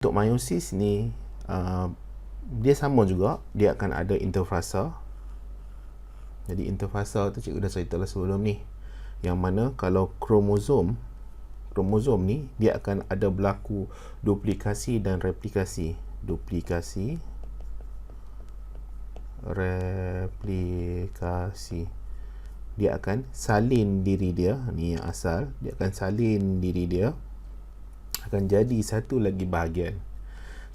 Untuk meiosis ni dia sama juga, dia akan ada interfasa. Jadi interfasa tu cikgu dah cerita lah sebelum ni, yang mana kalau kromosom ni dia akan ada berlaku duplikasi dan replikasi. Dia akan salin diri dia, ni yang asal, dia akan salin diri dia, akan jadi satu lagi bahagian.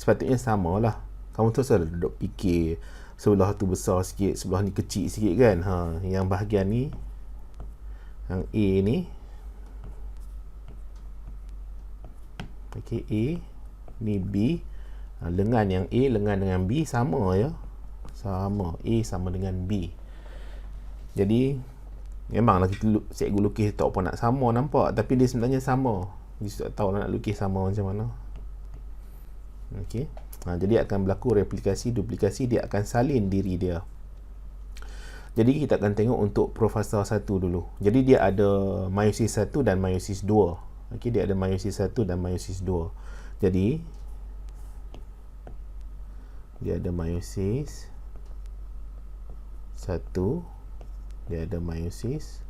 Sepatutnya samalah. Kamu tu selalu duduk fikir sebelah tu besar sikit, sebelah ni kecil sikit kan. Yang bahagian ni, yang A ni, okey, A ni B, lengan yang A lengan dengan B sama ya. Sama, A sama dengan B. Jadi memanglah cikgu lukis tak apa nak sama nampak, tapi dia sebenarnya sama. Dia tak tahu nak lukis sama macam mana. Okey. Jadi akan berlaku replikasi, duplikasi, dia akan salin diri dia. Jadi kita akan tengok untuk profasa 1 dulu. Jadi dia ada meiosis 1 dan meiosis 2. Okey, dia ada meiosis 1 dan meiosis 2. Jadi dia ada meiosis 1, dia ada meiosis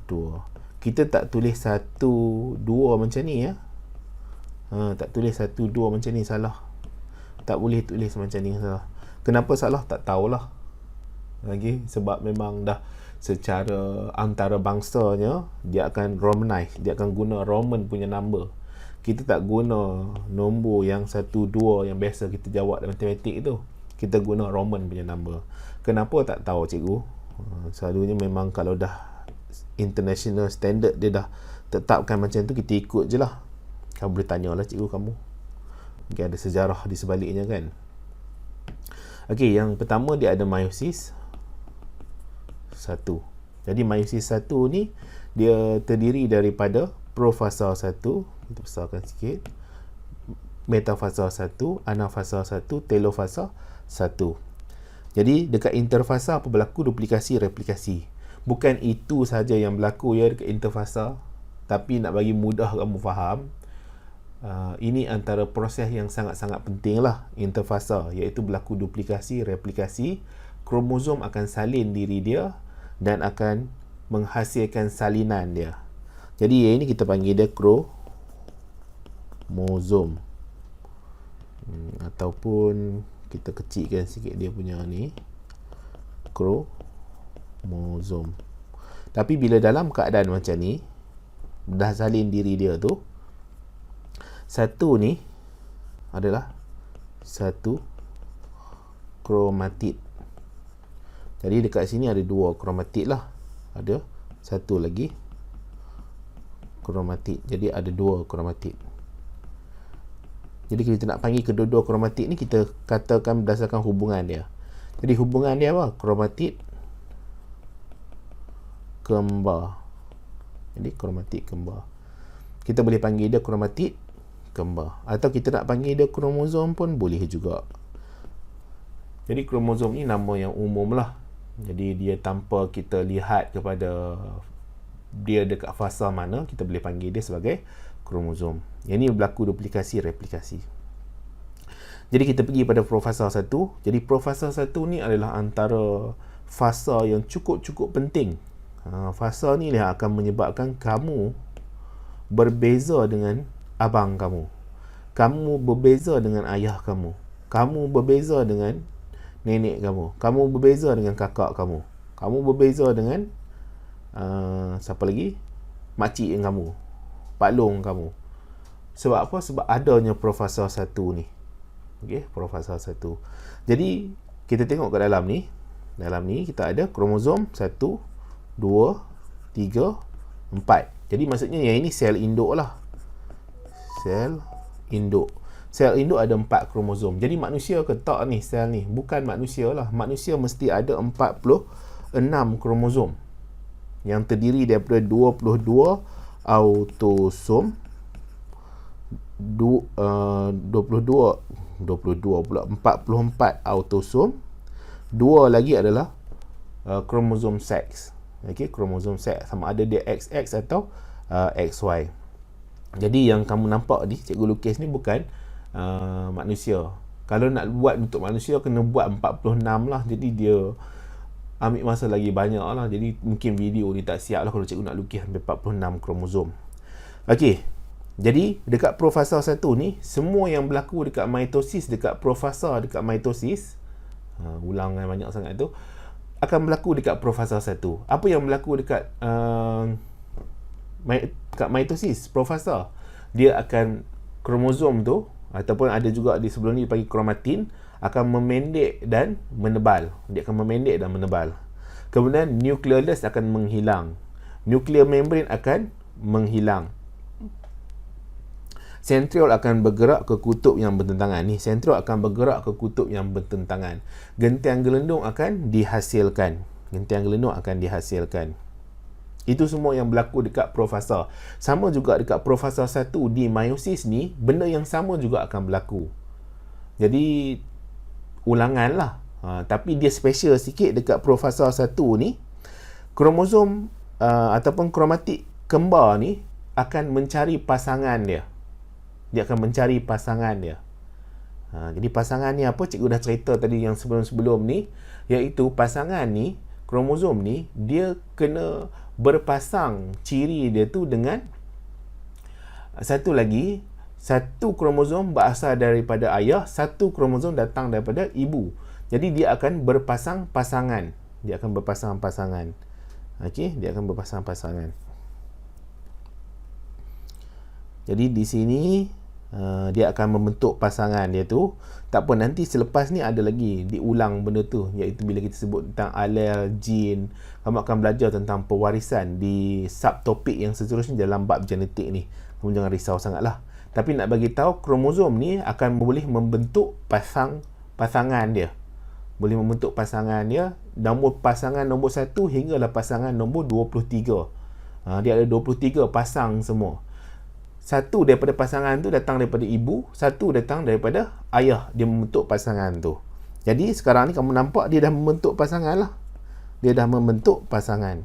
2. Kita tak tulis 1, 2 macam ni ya. Tak tulis 1, 2 macam ni, salah. Tak boleh tulis macam ni, salah. Kenapa salah? Tak tahulah. Lagi sebab memang dah secara antarabangsanya dia akan romanize, dia akan guna Roman punya number. Kita tak guna nombor yang 1, 2 yang biasa kita jawab dalam matematik tu. Kita guna Roman punya number. Kenapa? Tak tahu cikgu. Selalunya memang kalau dah international standard dia dah tetapkan macam tu, kita ikut je lah. Kamu boleh tanyalah cikgu kamu. Mungkin ada sejarah di sebaliknya kan. Okey, yang pertama dia ada meiosis 1. Jadi meiosis 1 ni dia terdiri daripada profasa 1, kita besarkan sikit, metafasa 1, anafasa 1, telofasa 1. Jadi dekat interfasa apa berlaku? Duplikasi, replikasi. Bukan itu saja yang berlaku ya dekat interfasa, tapi nak bagi mudah kamu faham, ini antara proses yang sangat-sangat penting lah, interfasa, iaitu berlaku duplikasi, replikasi. Kromosom akan salin diri dia dan akan menghasilkan salinan dia. Jadi ini kita panggil dia kromosom, ataupun kita kecilkan sikit dia punya ni, kromosom. Tapi bila dalam keadaan macam ni, dah salin diri dia tu, satu ni adalah satu kromatid. Jadi dekat sini ada 2 kromatid lah. Ada satu lagi kromatid. Jadi ada 2 kromatid. Jadi kita nak panggil kedua-dua kromatid ni, kita katakan berdasarkan hubungan dia. Jadi hubungan dia apa? Kromatid kembar. Jadi kromatid kembar. Kita boleh panggil dia kromatid kembar, atau kita nak panggil dia kromosom pun boleh juga. Jadi kromosom ni nama yang umum lah. Jadi dia tanpa kita lihat kepada dia dekat fasa mana, kita boleh panggil dia sebagai kromosom. Yang ni berlaku duplikasi, replikasi. Jadi kita pergi pada profasa 1. Jadi profasa 1 ni adalah antara fasa yang cukup-cukup penting. Fasa ni lah akan menyebabkan kamu berbeza dengan abang kamu, kamu berbeza dengan ayah kamu, kamu berbeza dengan nenek kamu, kamu berbeza dengan kakak kamu, kamu berbeza dengan siapa lagi? Makcik kamu, pak long kamu. Sebab apa? Sebab adanya profasa 1 ni. Okey, profasa 1. Jadi kita tengok kat dalam ni. Dalam ni kita ada kromosom 1, 2, 3, 4. Jadi maksudnya yang ini sel induk lah. Sel induk. Sel induk ada 4 kromosom. Jadi manusia ke tak ni sel ni? Bukan manusia lah. Manusia mesti ada 46 kromosom yang terdiri daripada 22 autosom, 44 autosom, 2 lagi adalah kromosom seks. Okey, kromosom seks sama ada dia XX atau XY. Jadi yang kamu nampak ni, cikgu lukis ni bukan manusia. Kalau nak buat untuk manusia kena buat 46 lah. Jadi dia ambil masa lagi banyak lah. Jadi mungkin video ni tak siap lah kalau cikgu nak lukis sampai 46 kromosom. Okey. Jadi dekat profasa 1 ni, semua yang berlaku dekat mitosis, dekat profasa dekat mitosis, ulangan banyak sangat tu, akan berlaku dekat profasa 1. Apa yang berlaku dekat dekat mitosis, profasa? Dia akan kromosom tu, ataupun ada juga di sebelum ni dipanggil kromatin, akan memendek dan menebal. Dia akan memendek dan menebal. Kemudian nucleolus akan menghilang. Nuclear membrane akan menghilang. Sentriol akan bergerak ke kutub yang bertentangan. Ni sentriol akan bergerak ke kutub yang bertentangan. Gentian gelendung akan dihasilkan. Gentian gelendung akan dihasilkan. Itu semua yang berlaku dekat profasa. Sama juga dekat profasa 1 di meiosis ni, benda yang sama juga akan berlaku. Jadi ulangan lah. Tapi dia special sikit dekat profasa 1 ni. Kromosom ataupun kromatik kembar ni akan mencari pasangan dia. Dia akan mencari pasangan dia. Jadi pasangan ni apa? Cikgu dah cerita tadi yang sebelum-sebelum ni, iaitu pasangan ni, kromosom ni, dia kena berpasang ciri dia tu dengan satu lagi, satu kromosom berasal daripada ayah, satu kromosom datang daripada ibu. Jadi dia akan berpasang pasangan. Dia akan berpasang pasangan. Okey, dia akan berpasang pasangan. Jadi di sini dia akan membentuk pasangan dia tu. Tak apa, nanti selepas ni ada lagi diulang benda tu, iaitu bila kita sebut tentang alel, gene. Kamu akan belajar tentang pewarisan di subtopik yang seterusnya dalam bab genetik ni. Kamu jangan risau sangatlah. Tapi nak bagi tahu, kromosom ni akan boleh membentuk pasangan dia. Boleh membentuk pasangan dia. Pasangan nombor 1 hinggalah pasangan nombor 23. Dia ada 23 pasang semua. Satu daripada pasangan tu datang daripada ibu, satu datang daripada ayah. Dia membentuk pasangan tu. Jadi sekarang ni kamu nampak dia dah membentuk pasangan lah. Dia dah membentuk pasangan.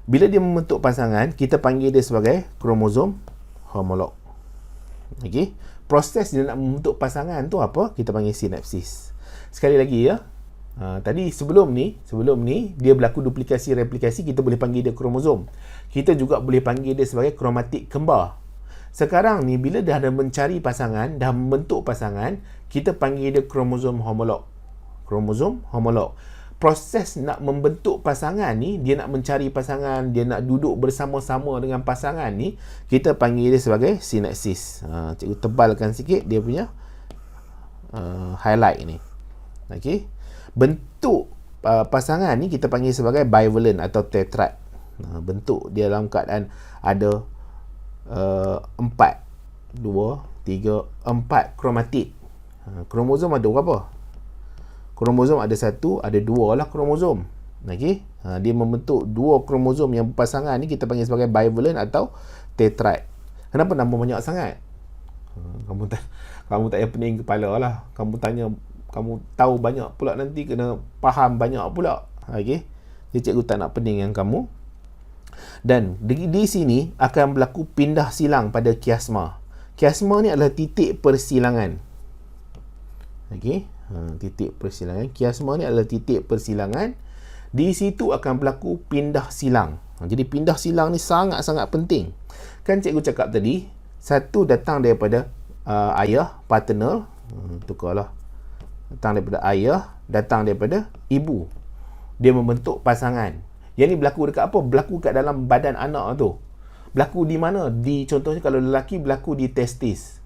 Bila dia membentuk pasangan, kita panggil dia sebagai kromosom homolog. Okey. Proses dia nak membentuk pasangan tu apa? Kita panggil sinapsis. Sekali lagi ya. Tadi sebelum ni dia berlaku duplikasi replikasi, kita boleh panggil dia kromosom. Kita juga boleh panggil dia sebagai kromatik kembar. Sekarang ni bila dah ada mencari pasangan, dah membentuk pasangan, kita panggil dia kromosom homolog. Kromosom homolog. Proses nak membentuk pasangan ni, dia nak mencari pasangan, dia nak duduk bersama-sama dengan pasangan ni, kita panggil dia sebagai sinapsis. Cikgu tebalkan sikit dia punya highlight ni. Okey. Bentuk pasangan ni kita panggil sebagai bivalent atau tetrad. Bentuk dia dalam keadaan ada 4 kromatik. Kromosom ada berapa? Kromosom ada 1, ada 2 lah kromosom. Okey. Dia membentuk 2 kromosom yang berpasangan ni kita panggil sebagai bivalent atau tetrad. Kenapa nama banyak sangat? Kamu tak payah pening kepala lah. Kamu tahu banyak pula, nanti kena faham banyak pula. Okey. Jadi cikgu tak nak pening yang kamu. Dan di sini akan berlaku pindah silang pada kiasma. Kiasma ni adalah titik persilangan. Okey. Titik persilangan. Kiasma ni adalah titik persilangan. Di situ akan berlaku pindah silang. Jadi pindah silang ni sangat-sangat penting. Kan cikgu cakap tadi, satu datang daripada ayah, paternal. Tukarlah. Datang daripada ayah, datang daripada ibu. Dia membentuk pasangan. Yang ni berlaku dekat apa? Berlaku kat dalam badan anak tu. Berlaku di mana? Contohnya kalau lelaki, berlaku di testis.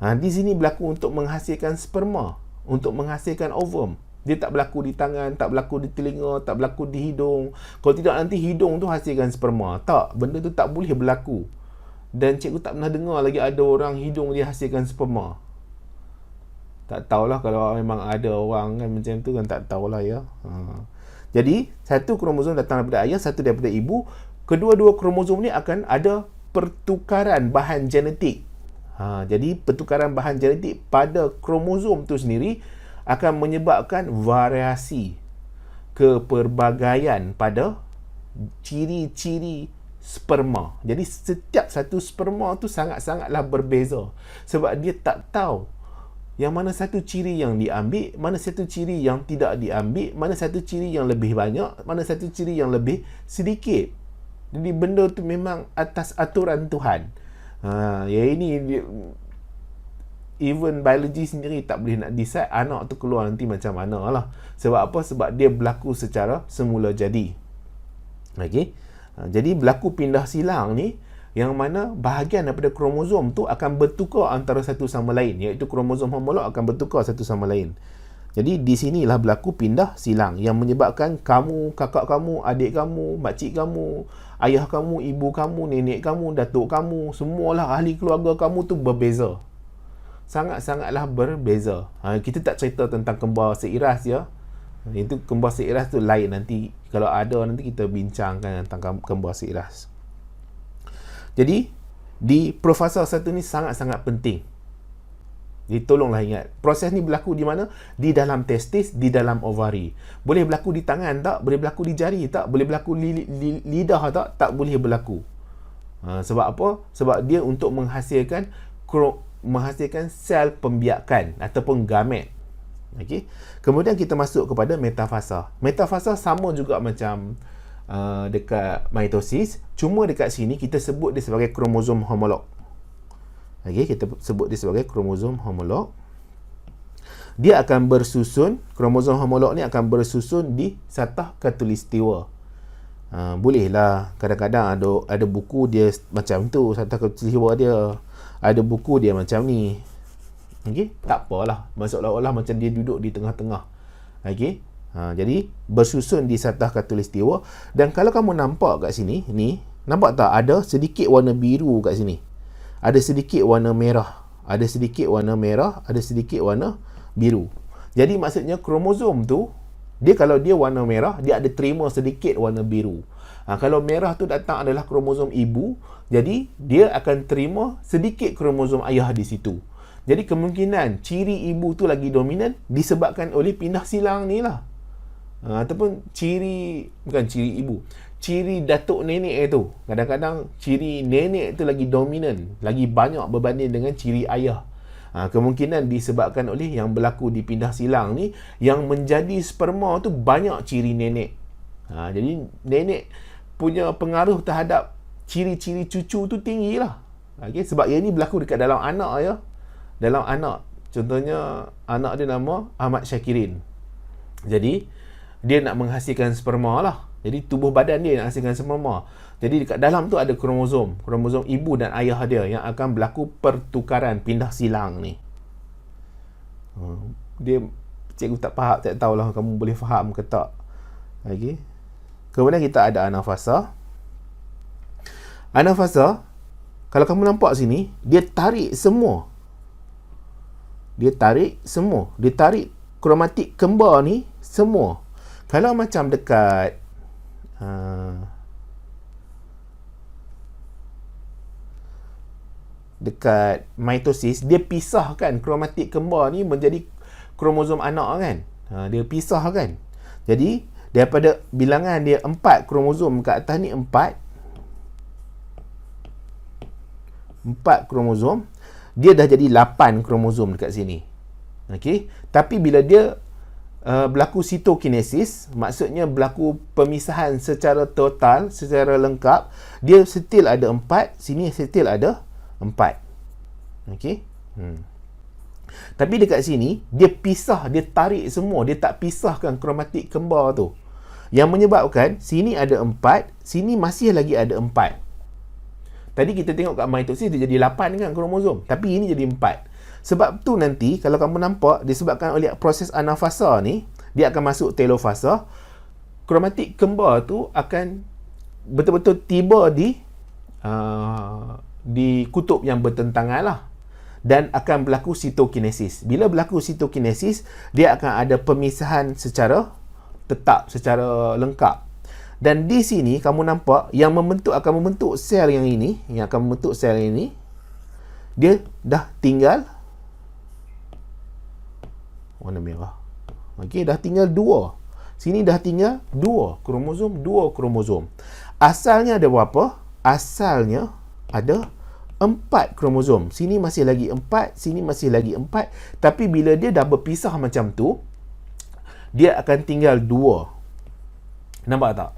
Di sini berlaku untuk menghasilkan sperma, untuk menghasilkan ovum. Dia tak berlaku di tangan, tak berlaku di telinga, tak berlaku di hidung. Kalau tidak, nanti hidung tu hasilkan sperma. Tak, benda tu tak boleh berlaku. Dan cikgu tak pernah dengar lagi ada orang hidung dia hasilkan sperma. Tak tahulah kalau memang ada orang kan macam tu kan, tak tahulah ya. Jadi satu kromosom datang daripada ayah, satu daripada ibu. Kedua-dua kromosom ni akan ada pertukaran bahan genetik. Jadi pertukaran bahan genetik pada kromosom tu sendiri akan menyebabkan variasi, keperbagaian pada ciri-ciri sperma. Jadi setiap satu sperma tu sangat-sangatlah berbeza. Sebab dia tak tahu yang mana satu ciri yang diambil, mana satu ciri yang tidak diambil, mana satu ciri yang lebih banyak, mana satu ciri yang lebih sedikit. Jadi benda tu memang atas aturan Tuhan. Yang ini even biologi sendiri tak boleh nak decide anak tu keluar nanti macam mana lah. Sebab apa? Sebab dia berlaku secara semula jadi. Okey. Jadi berlaku pindah silang ni, yang mana bahagian daripada kromosom tu akan bertukar antara satu sama lain, iaitu kromosom homolog akan bertukar satu sama lain. Jadi di sinilah berlaku pindah silang yang menyebabkan kamu, kakak kamu, adik kamu, makcik kamu, ayah kamu, ibu kamu, nenek kamu, datuk kamu, semualah ahli keluarga kamu tu berbeza. Sangat-sangatlah berbeza. Kita tak cerita tentang kembar seiras ya. Itu kembar seiras tu lain, nanti kalau ada nanti kita bincangkan tentang kembar seiras. Jadi di profasa 1 ni sangat-sangat penting. Jadi tolonglah ingat, proses ni berlaku di mana? Di dalam testis, di dalam ovari. Boleh berlaku di tangan tak? Boleh berlaku di jari tak? Boleh berlaku lidah tak? Tak boleh berlaku. Sebab apa? Sebab dia untuk menghasilkan sel pembiakan ataupun gamet. Okey. Kemudian kita masuk kepada metafasa. Metafasa sama juga macam dekat mitosis, cuma dekat sini kita sebut dia sebagai kromosom homolog. Okey, kita sebut dia sebagai kromosom homolog. Dia akan bersusun, kromosom homolog ni akan bersusun di satah khatulistiwa. Bolehlah kadang-kadang ada buku dia macam tu, satah khatulistiwa dia. Ada buku dia macam ni. Okey, tak apalah. Maksud-olah macam dia duduk di tengah-tengah. Okey. Jadi bersusun di satah khatulistiwa, dan kalau kamu nampak kat sini ni, nampak tak ada sedikit warna biru kat sini. Ada sedikit warna merah, ada sedikit warna merah, ada sedikit warna biru. Jadi maksudnya kromosom tu, dia kalau dia warna merah, dia ada terima sedikit warna biru. Kalau merah tu datang adalah kromosom ibu, jadi dia akan terima sedikit kromosom ayah di situ. Jadi kemungkinan ciri ibu tu lagi dominan disebabkan oleh pindah silang ni lah. Ataupun bukan ciri ibu, ciri datuk nenek tu. Kadang-kadang ciri nenek tu lagi dominan, lagi banyak berbanding dengan ciri ayah. Kemungkinan disebabkan oleh yang berlaku di pindah silang ni, yang menjadi sperma tu banyak ciri nenek. Jadi nenek punya pengaruh terhadap ciri-ciri cucu tu tinggi lah. Okay? Sebab ia ni berlaku dekat dalam anak ya. Dalam anak. Contohnya anak dia nama Ahmad Syakirin. Jadi dia nak menghasilkan sperma lah. Jadi tubuh badan dia nak hasilkan sperma. Jadi dekat dalam tu ada kromosom ibu dan ayah dia yang akan berlaku pertukaran pindah silang ni. Dia cikgu tak faham, tak tahulah kamu boleh faham ke tak. Okey. Kemudian kita ada anafasa. Anafasa, kalau kamu nampak sini, dia tarik semua. Dia tarik kromatik kembar ni semua. Kalau macam dekat mitosis, dia pisahkan kromatik kembar ni menjadi kromosom anak kan. Dia pisahkan. Jadi daripada bilangan dia 4 kromosom ke atas ni, 4 kromosom, dia dah jadi 8 kromosom dekat sini. Okey, tapi bila dia berlaku sitokinesis, maksudnya berlaku pemisahan secara total, secara lengkap, dia still ada 4, sini still ada 4. Okey. Tapi dekat sini dia pisah, dia tarik semua, dia tak pisahkan kromatik kembar tu. Yang menyebabkan sini ada 4, sini masih lagi ada 4. Tadi kita tengok kat mitosis dia jadi 8 kan kromosom, tapi ini jadi 4. Sebab tu nanti kalau kamu nampak disebabkan oleh proses anafasa ni, dia akan masuk telofasa. Kromatik kembar tu akan betul-betul tiba di kutub yang bertentangan lah, dan akan berlaku sitokinesis. Bila berlaku sitokinesis, dia akan ada pemisahan secara tetap, secara lengkap. Dan di sini kamu nampak yang akan membentuk sel yang ini, dia dah tinggal warna merah. Okey, dah tinggal 2. Sini dah tinggal 2 kromosom. Asalnya ada berapa? asalnya ada 4 kromosom. Sini masih lagi 4, sini masih lagi 4. Tapi bila dia dah berpisah macam tu, dia akan tinggal 2. Nampak tak?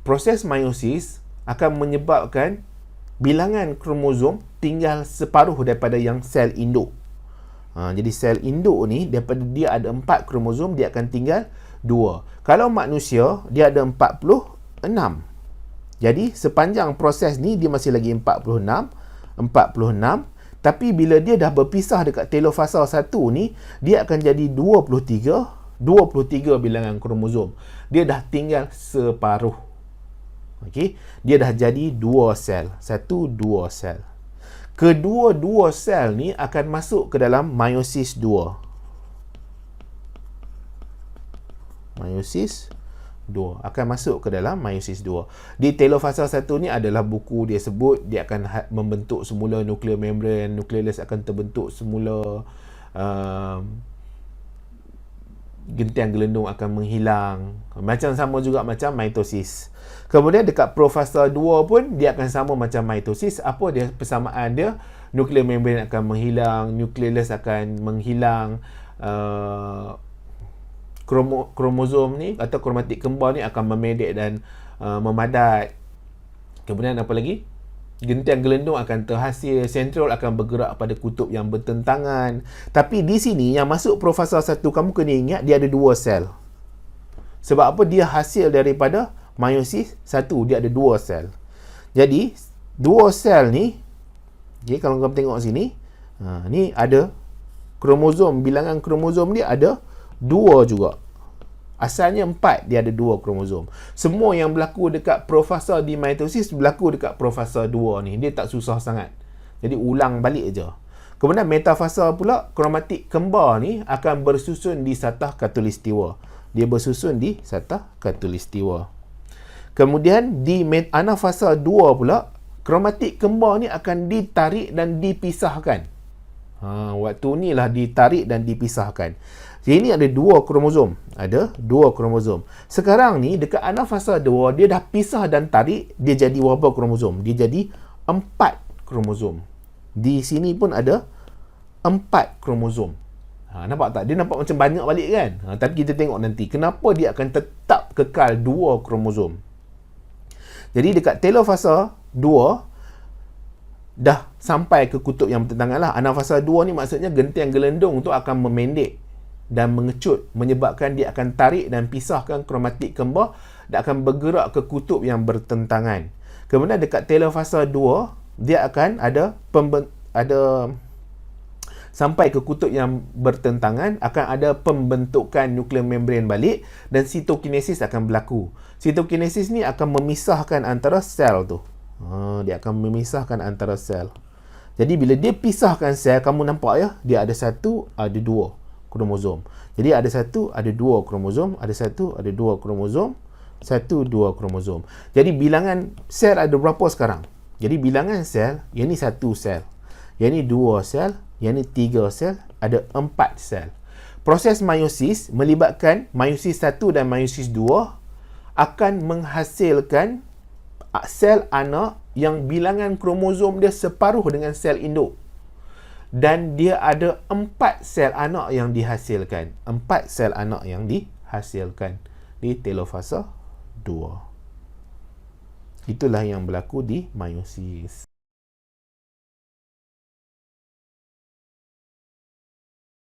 Proses meiosis akan menyebabkan bilangan kromosom tinggal separuh daripada yang sel induk. Jadi sel induk ni, daripada dia ada 4 kromosom, dia akan tinggal 2. Kalau manusia, dia ada 46. Jadi sepanjang proses ni, dia masih lagi 46. Tapi bila dia dah berpisah dekat telofasa 1 ni, dia akan jadi 23 bilangan kromosom. Dia dah tinggal separuh. Okey, dia dah jadi 2 sel. 2 sel. Kedua-dua sel ni akan masuk ke dalam meiosis 2. Meiosis 2 akan masuk ke dalam meiosis 2. Di telofasa 1 ni adalah buku dia sebut dia akan membentuk semula nuklear membran, nukleolus akan terbentuk semula, gentian gelendung akan menghilang. Macam sama juga macam mitosis. Kemudian dekat profasa 2 pun dia akan sama macam mitosis. Apa dia persamaan dia? Nuklear membran akan menghilang, nukleolus akan menghilang, kromosom ni atau kromatik kembar ni akan memedek dan memadat. Kemudian apa lagi? Gentian gelendung akan terhasil, sentrol akan bergerak pada kutub yang bertentangan. Tapi di sini yang masuk profasa 1, kamu kena ingat dia ada 2 sel. Sebab apa? Dia hasil daripada meiosis 1, dia ada 2 sel. Jadi 2 sel ni, okay, kalau kamu tengok sini, ni ada kromosom, bilangan kromosom dia ada 2 juga. Asalnya 4, dia ada 2 kromosom. Semua yang berlaku dekat profasa di mitosis berlaku dekat profasa 2 ni. Dia tak susah sangat. Jadi ulang balik je. Kemudian metafasa pula, kromatik kembar ni akan bersusun di satah khatulistiwa. Dia bersusun di satah khatulistiwa. Kemudian di anafasa 2 pula, kromatik kembar ni akan ditarik dan dipisahkan. Waktu ni lah ditarik dan dipisahkan. Jadi ini ada 2 kromosom. Ada 2 kromosom. Sekarang ni dekat anafasa 2, dia dah pisah dan tarik, dia jadi berapa kromosom? Dia jadi 4 kromosom. Di sini pun ada 4 kromosom. Nampak tak? Dia nampak macam banyak balik kan? Tapi kita tengok nanti kenapa dia akan tetap kekal 2 kromosom. Jadi dekat telofasa 2 dah sampai ke kutub yang bertentangan lah. Anafasa 2 ni maksudnya gentian gelendung tu akan memendek dan mengecut, menyebabkan dia akan tarik dan pisahkan kromatik kembar dan akan bergerak ke kutub yang bertentangan. Kemudian dekat telofasa 2, dia akan ada sampai ke kutub yang bertentangan, akan ada pembentukan nuklear membran balik dan sitokinesis akan berlaku. Sitokinesis ni akan memisahkan antara sel tu. Dia akan memisahkan antara sel. Jadi bila dia pisahkan sel, kamu nampak ya, dia ada 1, ada 2 kromosom. Jadi ada 1, ada 2 kromosom, ada 1, ada 2 kromosom, 1, 2 kromosom. Jadi bilangan sel ada berapa sekarang? Jadi bilangan sel, yang ni 1 sel, yang ni 2 sel, yang ni 3 sel, ada 4 sel. Proses meiosis melibatkan meiosis 1 dan meiosis 2 akan menghasilkan sel anak yang bilangan kromosom dia separuh dengan sel induk. Dan dia ada 4 sel anak yang dihasilkan. 4 sel anak yang dihasilkan di telofasa 2. Itulah yang berlaku di meiosis.